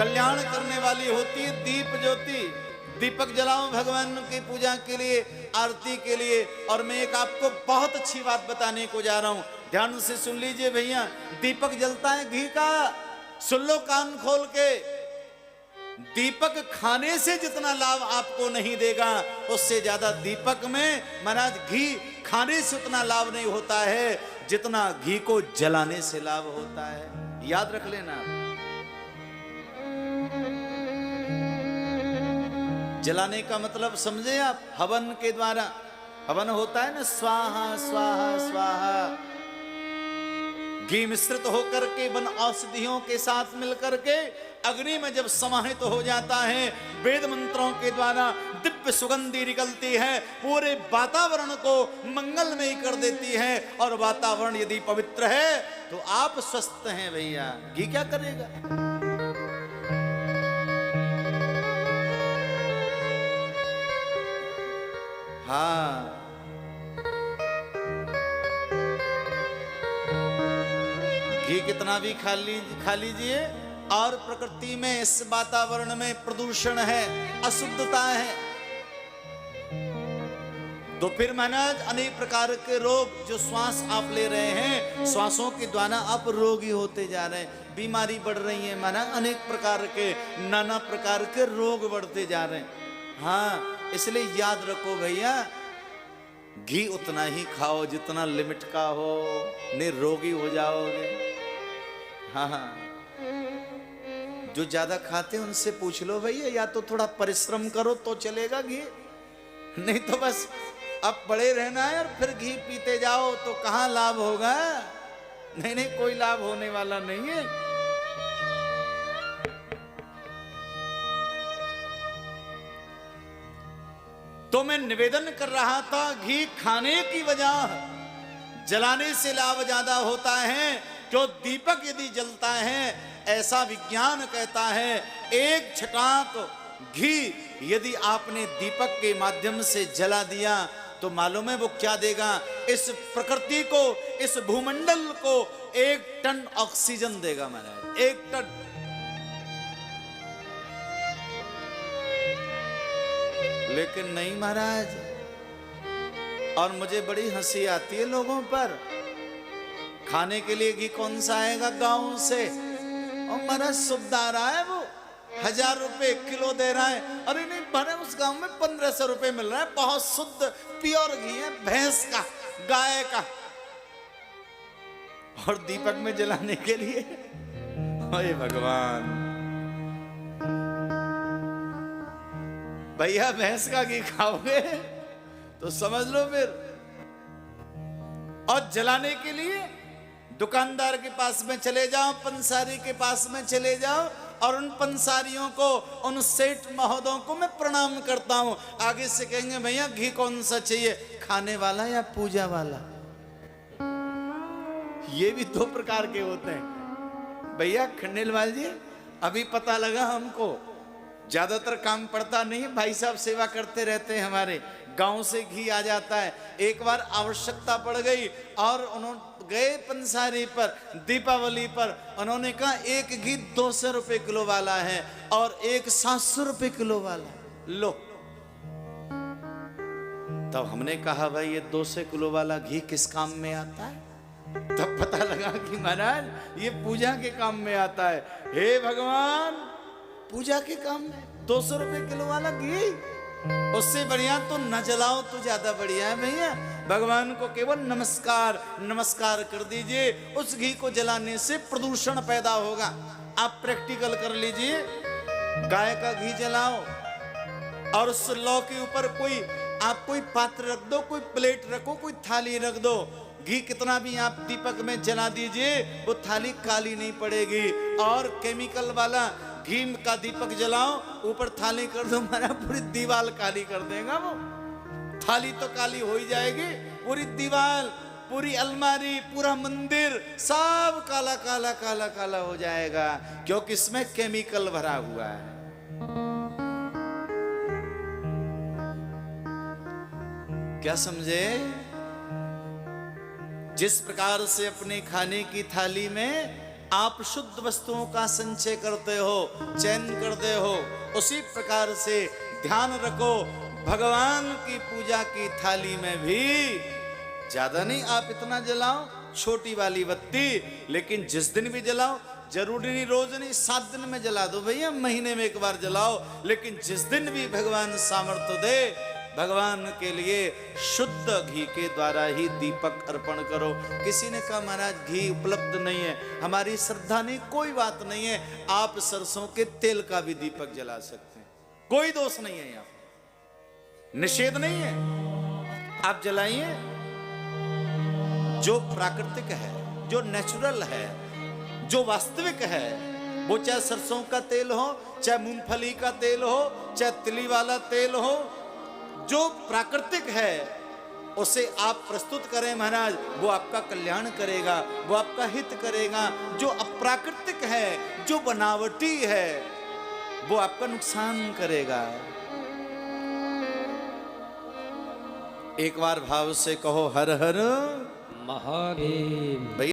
कल्याण करने वाली होती है दीप ज्योति। दीपक जलाओ भगवान की पूजा के लिए, आरती के लिए। और मैं एक आपको बहुत अच्छी बात बताने को जा रहा हूं, ध्यान से सुन लीजिए भैया। दीपक जलता है घी का, सुन लो कान खोल के। दीपक खाने से जितना लाभ आपको नहीं देगा, उससे ज्यादा दीपक में महाराज घी खाने से उतना लाभ नहीं होता है जितना घी को जलाने से लाभ होता है। याद रख लेना। जलाने का मतलब समझे आप? हवन के द्वारा हवन होता है ना, स्वाहा स्वाहा स्वाहा। घी मिश्रित होकर के वन औषधियों के साथ मिलकर के अग्नि में जब समाहित हो जाता है, वेद मंत्रों के द्वारा दिव्य सुगंधी निकलती है, पूरे वातावरण को मंगलमय कर देती है। और वातावरण यदि पवित्र है तो आप स्वस्थ हैं भैया। घी क्या करेगा? हाँ, घी कितना भी खा लीजिए, और प्रकृति में इस वातावरण में प्रदूषण है, अशुद्धता है, तो फिर महाराज अनेक प्रकार के रोग जो श्वास आप ले रहे हैं, श्वासों के द्वारा आप रोगी होते जा रहे हैं, बीमारी बढ़ रही है महाराज, अनेक प्रकार के नाना प्रकार के रोग बढ़ते जा रहे हैं। हाँ, इसलिए याद रखो भैया, घी उतना ही खाओ जितना लिमिट का हो, निरोगी हो जाओगे। हाँ, जो ज्यादा खाते हैं उनसे पूछ लो भैया, या तो थोड़ा परिश्रम करो तो चलेगा घी, नहीं तो बस अब पड़े रहना है और फिर घी पीते जाओ तो कहां लाभ होगा? नहीं नहीं, कोई लाभ होने वाला नहीं है। तो मैं निवेदन कर रहा था, घी खाने की वजह जलाने से लाभ ज्यादा होता है। जो दीपक यदि जलता है, ऐसा विज्ञान कहता है, एक छटाक घी यदि आपने दीपक के माध्यम से जला दिया तो मालूम है वो क्या देगा? इस प्रकृति को, इस भूमंडल को 1 टन ऑक्सीजन देगा महाराज, 1 टन। लेकिन नहीं महाराज, और मुझे बड़ी हंसी आती है लोगों पर। खाने के लिए घी कौन सा आएगा गांव से, और महाराज शुद्ध आ रहा है, वो 1000 रुपए किलो दे रहा है। अरे नहीं महाराज, उस गांव में 1500 रुपए मिल रहा है, बहुत शुद्ध प्योर घी है, भैंस का, गाय का। और दीपक में जलाने के लिए, हे भगवान भैया, भैंस का घी खाओगे तो समझ लो फिर। और जलाने के लिए दुकानदार के पास में चले जाओ, पंसारी के पास में चले जाओ, और उन पंसारियों को, उन सेठ महोदयों को मैं प्रणाम करता हूं। आगे से कहेंगे भैया घी कौन सा चाहिए, खाने वाला या पूजा वाला? ये भी 2 प्रकार के होते हैं भैया। खंडेलवाल जी, अभी पता लगा हमको, ज्यादातर काम पड़ता नहीं, भाई साहब सेवा करते रहते हैं हमारे, गांव से घी आ जाता है। एक बार आवश्यकता पड़ गई और उन्होंने गए पंसारी पर, दीपावली पर, उन्होंने कहा एक घी 200 रुपए किलो वाला है और एक 700 रुपए किलो वाला, लो। तब हमने कहा भाई ये 200 किलो वाला घी किस काम में आता है? तब पता लगा कि महाराज ये पूजा के काम में आता है। हे भगवान, पूजा के काम में 200 रुपए किलो वाला घी, उससे बढ़िया तो न जलाओ तो ज्यादा बढ़िया है भैया। भगवान को केवल नमस्कार नमस्कार कर दीजिए, उस घी को जलाने से प्रदूषण पैदा होगा। आप प्रैक्टिकल कर लीजिए, गाय का घी जलाओ और उस लौ के ऊपर कोई पात्र रख दो, कोई प्लेट रखो, कोई थाली रख दो, घी कितना भी आप दीपक में जला दीजिए, वो थाली काली नहीं पड़ेगी। और केमिकल वाला घी का दीपक जलाओ, ऊपर थाली कर दो, हमारा पूरी दीवार काली कर देगा वो। थाली तो काली हो ही जाएगी, पूरी दीवार, पूरी अलमारी, पूरा मंदिर सब काला काला काला काला हो जाएगा, क्योंकि इसमें केमिकल भरा हुआ है। क्या समझे? जिस प्रकार से अपने खाने की थाली में आप शुद्ध वस्तुओं का संचय करते हो, चयन करते हो, उसी प्रकार से ध्यान रखो भगवान की पूजा की थाली में भी ज्यादा नहीं आप इतना जलाओ, छोटी वाली बत्ती, लेकिन जिस दिन भी जलाओ, जरूरी नहीं रोज नहीं, 7 दिन में जला दो भैया, महीने में एक बार जलाओ, लेकिन जिस दिन भी भगवान सामर्थ्य दे, भगवान के लिए शुद्ध घी के द्वारा ही दीपक अर्पण करो। किसी ने कहा महाराज घी उपलब्ध नहीं है, हमारी श्रद्धा नहीं, कोई बात नहीं है, आप सरसों के तेल का भी दीपक जला सकते हैं, कोई दोष नहीं है, यहाँ निषेध नहीं है, आप जलाइए। जो प्राकृतिक है, जो नेचुरल है, जो वास्तविक है, वो चाहे सरसों का तेल हो, चाहे मूंगफली का तेल हो, चाहे तिली वाला तेल हो, जो प्राकृतिक है उसे आप प्रस्तुत करें महाराज, वो आपका कल्याण करेगा, वो आपका हित करेगा। जो अप्राकृतिक है, जो बनावटी है, वो आपका नुकसान करेगा। एक बार भाव से कहो हर हर महादेव।